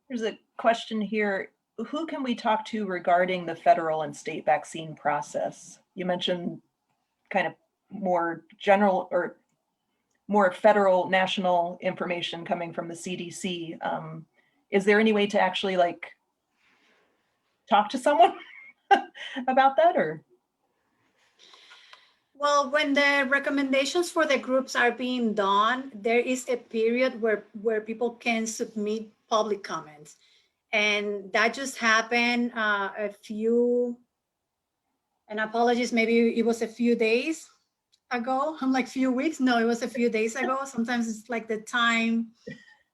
Speaker 2: There's a question here. Who can we talk to regarding the federal and state vaccine process? You mentioned kind of more general or more federal national information coming from the CDC. Is there any way to actually like talk to someone about that, or?
Speaker 3: Well, when the recommendations for the groups are being done, there is a period where people can submit public comments. And that just happened and apologies, maybe it was a few days ago. I'm like few weeks. No, it was a few days ago. Sometimes it's like the time.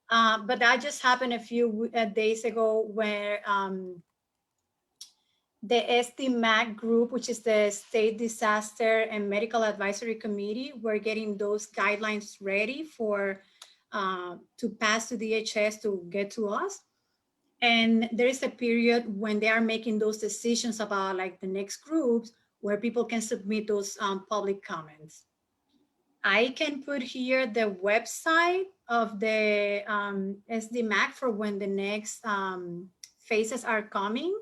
Speaker 3: But that just happened a few days ago, where the SDMAC group, which is the State Disaster and Medical Advisory Committee, we're getting those guidelines ready for to pass to DHS to get to us. And there is a period when they are making those decisions about like the next groups where people can submit those public comments. I can put here the website of the SDMAC for when the next phases are coming.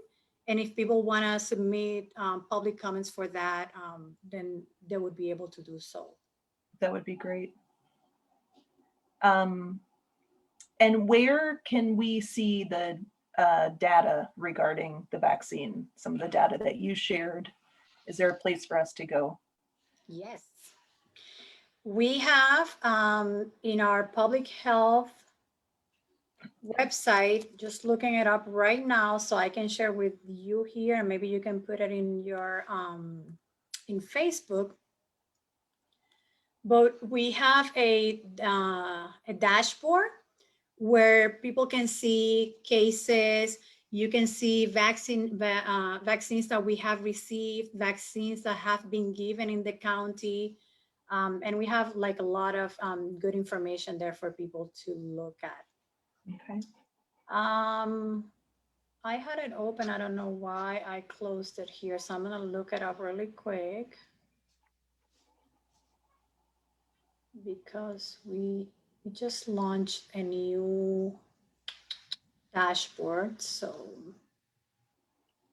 Speaker 3: And if people want to submit public comments for that, then they would be able to do so.
Speaker 2: That would be great. And where can we see the data regarding the vaccine? Some of the data that you shared. Is there a place for us to go?
Speaker 3: Yes. We have in our public health website, just looking it up right now so I can share with you here, and maybe you can put it in your in Facebook. But we have a dashboard where people can see cases. You can see vaccines that we have received, vaccines that have been given in the county. And we have like a lot of good information there for people to look at.
Speaker 2: Okay.
Speaker 3: I had it open. I don't know why I closed it here. So I'm gonna look it up really quick, because we just launched a new dashboard. So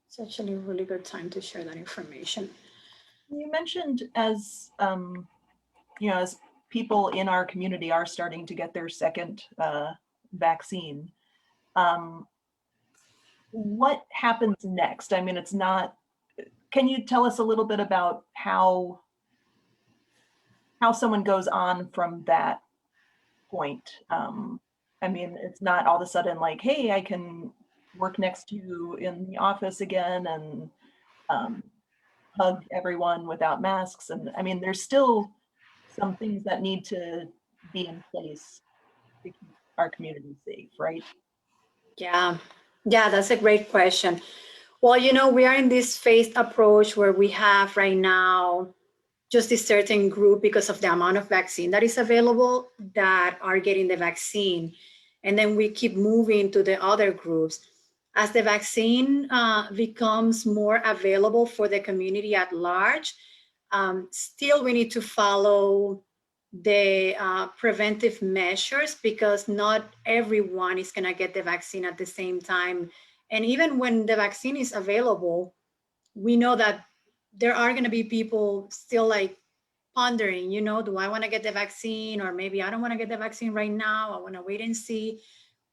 Speaker 3: it's actually a really good time to share that information.
Speaker 2: You mentioned as, you know, as people in our community are starting to get their second vaccine. What happens next? I mean, it's not, can you tell us a little bit about how someone goes on from that point? I mean, it's not all of a sudden like, hey, I can work next to you in the office again and hug everyone without masks. And I mean, there's still some things that need to be in place to keep our community safe, right?
Speaker 3: Yeah, yeah, that's a great question. Well, we are in this phased approach where we have right now just a certain group because of the amount of vaccine that is available that are getting the vaccine. And then we keep moving to the other groups. As the vaccine becomes more available for the community at large, still we need to follow the preventive measures because not everyone is going to get the vaccine at the same time. And even when the vaccine is available, we know that there are going to be people still like pondering, do I want to get the vaccine, or maybe I don't want to get the vaccine right now, I want to wait and see,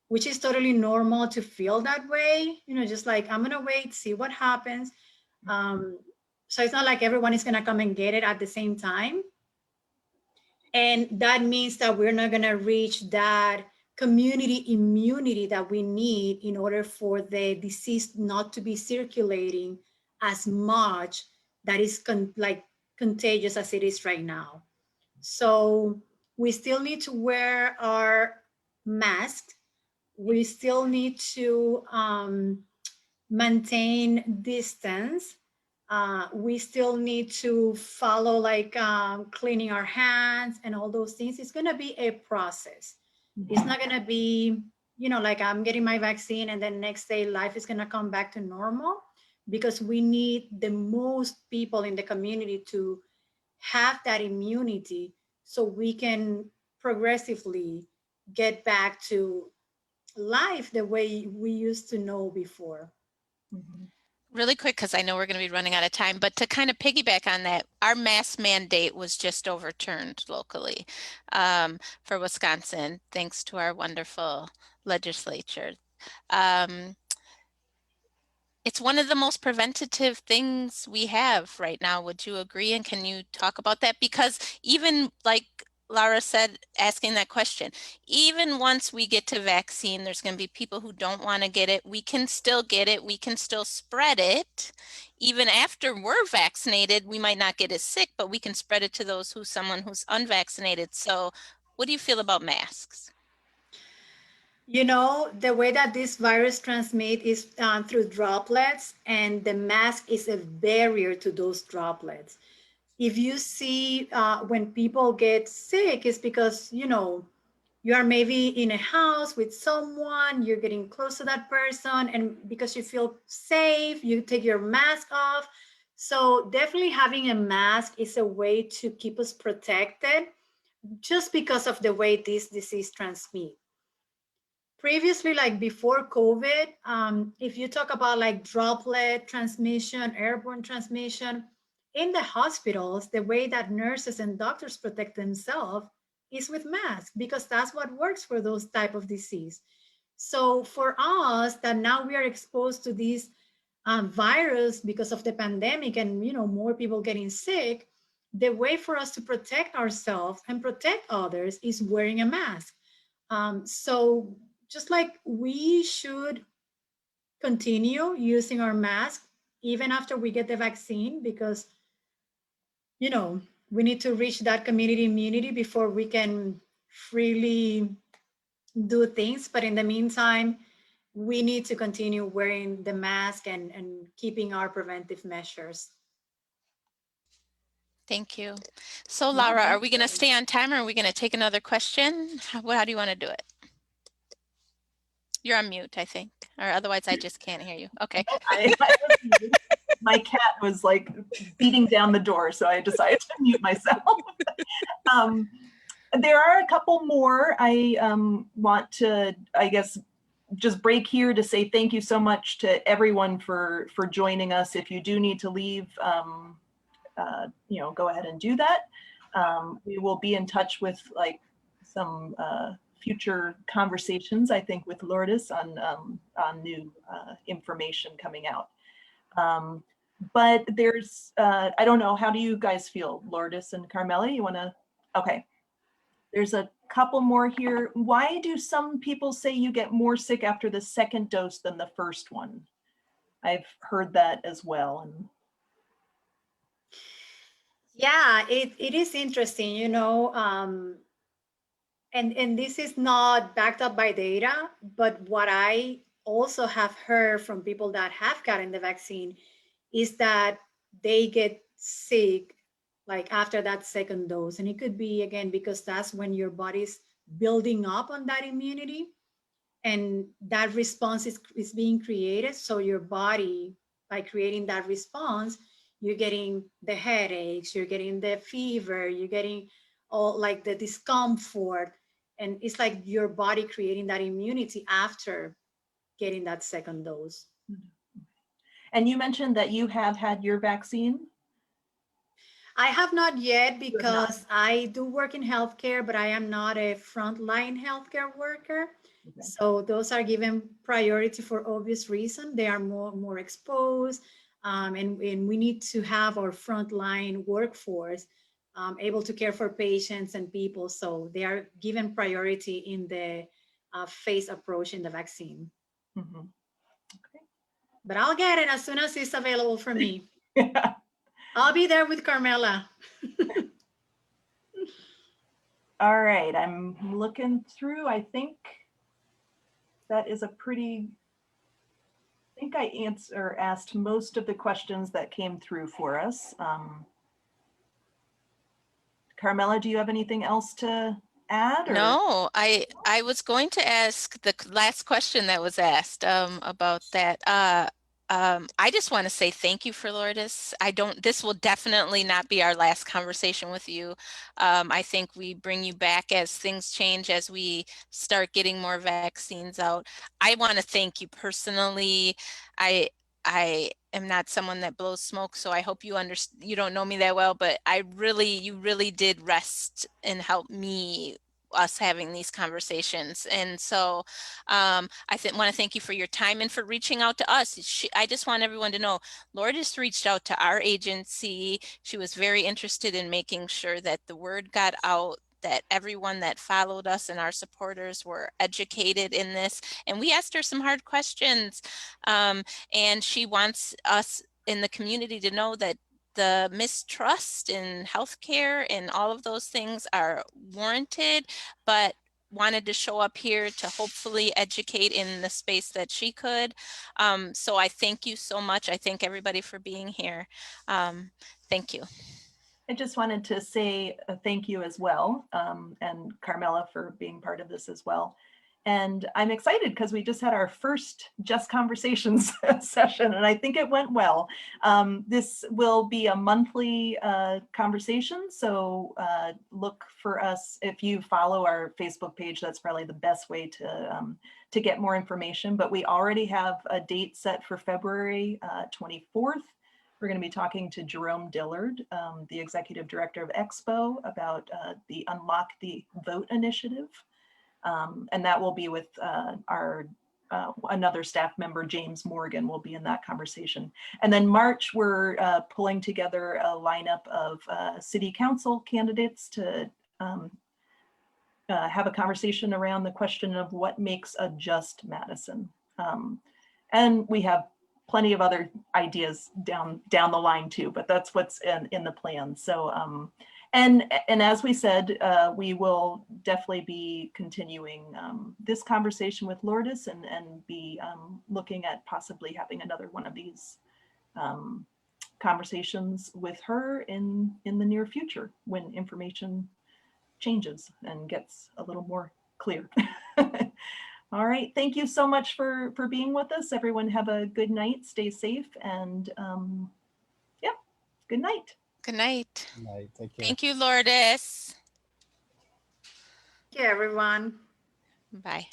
Speaker 3: which is totally normal to feel that way, just like I'm going to wait, see what happens. So it's not like everyone is going to come and get it at the same time. And that means that we're not going to reach that community immunity that we need in order for the disease not to be circulating as much that is contagious as it is right now. So we still need to wear our mask. We still need to maintain distance. We still need to follow like cleaning our hands and all those things. It's going to be a process. It's not going to be, like I'm getting my vaccine and then next day life is going to come back to normal, because we need the most people in the community to have that immunity so we can progressively get back to life the way we used to know before.
Speaker 1: Really quick, because I know we're going to be running out of time, but to kind of piggyback on that, our mask mandate was just overturned locally for Wisconsin, thanks to our wonderful legislature. It's one of the most preventative things we have right now. Would you agree? And can you talk about that? Because even like Laura said, asking that question, even once we get to vaccine, there's going to be people who don't want to get it. We can still get it. We can still spread it. Even after we're vaccinated, we might not get as sick, but we can spread it to someone who's unvaccinated. So what do you feel about masks?
Speaker 3: The way that this virus transmits is through droplets, and the mask is a barrier to those droplets. If you see when people get sick, it's because, you are maybe in a house with someone, you're getting close to that person, and because you feel safe, you take your mask off. So definitely having a mask is a way to keep us protected just because of the way this disease transmits. Previously, like before COVID, if you talk about like droplet transmission, airborne transmission, in the hospitals, the way that nurses and doctors protect themselves is with masks, because that's what works for those type of disease. So for us that now we are exposed to this virus because of the pandemic and more people getting sick, the way for us to protect ourselves and protect others is wearing a mask. So just like we should continue using our mask even after we get the vaccine, because we need to reach that community immunity before we can freely do things. But in the meantime, we need to continue wearing the mask and keeping our preventive measures.
Speaker 1: Thank you. So Laura, are we going to stay on time, or are we going to take another question? How do you want to do it? You're on mute, I think, or otherwise I just can't hear you. Okay.
Speaker 2: My cat was like beating down the door, so I decided to mute myself. There are a couple more. I want to, I guess, just break here to say thank you so much to everyone for joining us. If you do need to leave, go ahead and do that. We will be in touch with like some future conversations, I think, with Lourdes on new information coming out. But there's, I don't know, how do you guys feel, Lourdes and Carmella? You want to, okay. There's a couple more here. Why do some people say you get more sick after the second dose than the first one? I've heard that as well. And
Speaker 3: Yeah, it is interesting, you know, and this is not backed up by data, but what I also have heard from people that have gotten the vaccine is that they get sick like after that second dose. And it could be, again, because that's when your body's building up on that immunity and that response is being created. So your body, by creating that response, you're getting the headaches, you're getting the fever, you're getting all like the discomfort. And it's like your body creating that immunity after getting that second dose.
Speaker 2: and you mentioned that you have had your vaccine.
Speaker 3: I have not yet
Speaker 2: You have not.
Speaker 3: because I do work in healthcare, but I am not a frontline healthcare worker.
Speaker 2: Okay.
Speaker 3: So those are given priority for obvious reason. They are more exposed, and we need to have our frontline workforce able to care for patients and people. So they are given priority in the phase approach in the vaccine.
Speaker 2: Mm-hmm. Okay.
Speaker 3: But I'll get it as soon as it's available for me.
Speaker 2: Yeah.
Speaker 3: I'll be there with Carmella.
Speaker 2: All right, I'm looking through. I think that is a pretty, I think I asked most of the questions that came through for us. Carmella, do you have anything else to add? Or?
Speaker 1: No, I was going to ask the last question that was asked about that. I just want to say thank you for Lourdes. This will definitely not be our last conversation with you. I think we bring you back as things change, as we start getting more vaccines out. I want to thank you personally. I am not someone that blows smoke, so I hope you understand. You don't know me that well, but you really did rest and help me, us having these conversations. And so I want to thank you for your time and for reaching out to us. I just want everyone to know Lourdes reached out to our agency. She was very interested in making sure that the word got out, that everyone that followed us and our supporters were educated in this. And we asked her some hard questions. And she wants us in the community to know that the mistrust in healthcare and all of those things are warranted, but wanted to show up here to hopefully educate in the space that she could. So I thank you so much. I thank everybody for being here. Thank you.
Speaker 2: I just wanted to say thank you as well, and Carmella for being part of this as well. And I'm excited because we just had our first Just Conversations session, and I think it went well. This will be a monthly conversation, so look for us. If you follow our Facebook page, that's probably the best way to get more information. But we already have a date set for February 24th. We're going to be talking to Jerome Dillard, the executive director of Expo, about the Unlock the Vote initiative. And that will be with our another staff member, James Morgan, will be in that conversation. And then March, we're pulling together a lineup of city council candidates to have a conversation around the question of what makes a just Madison. And we have plenty of other ideas down the line too, but that's what's in the plan. So, and as we said, we will definitely be continuing this conversation with Lourdes and be looking at possibly having another one of these conversations with her in the near future when information changes and gets a little more clear. All right, thank you so much for being with us. Everyone have a good night, stay safe, and yeah, good night.
Speaker 1: Good night.
Speaker 4: Good night. Take care.
Speaker 1: Thank you, Lourdes.
Speaker 3: Thank you, everyone.
Speaker 1: Bye.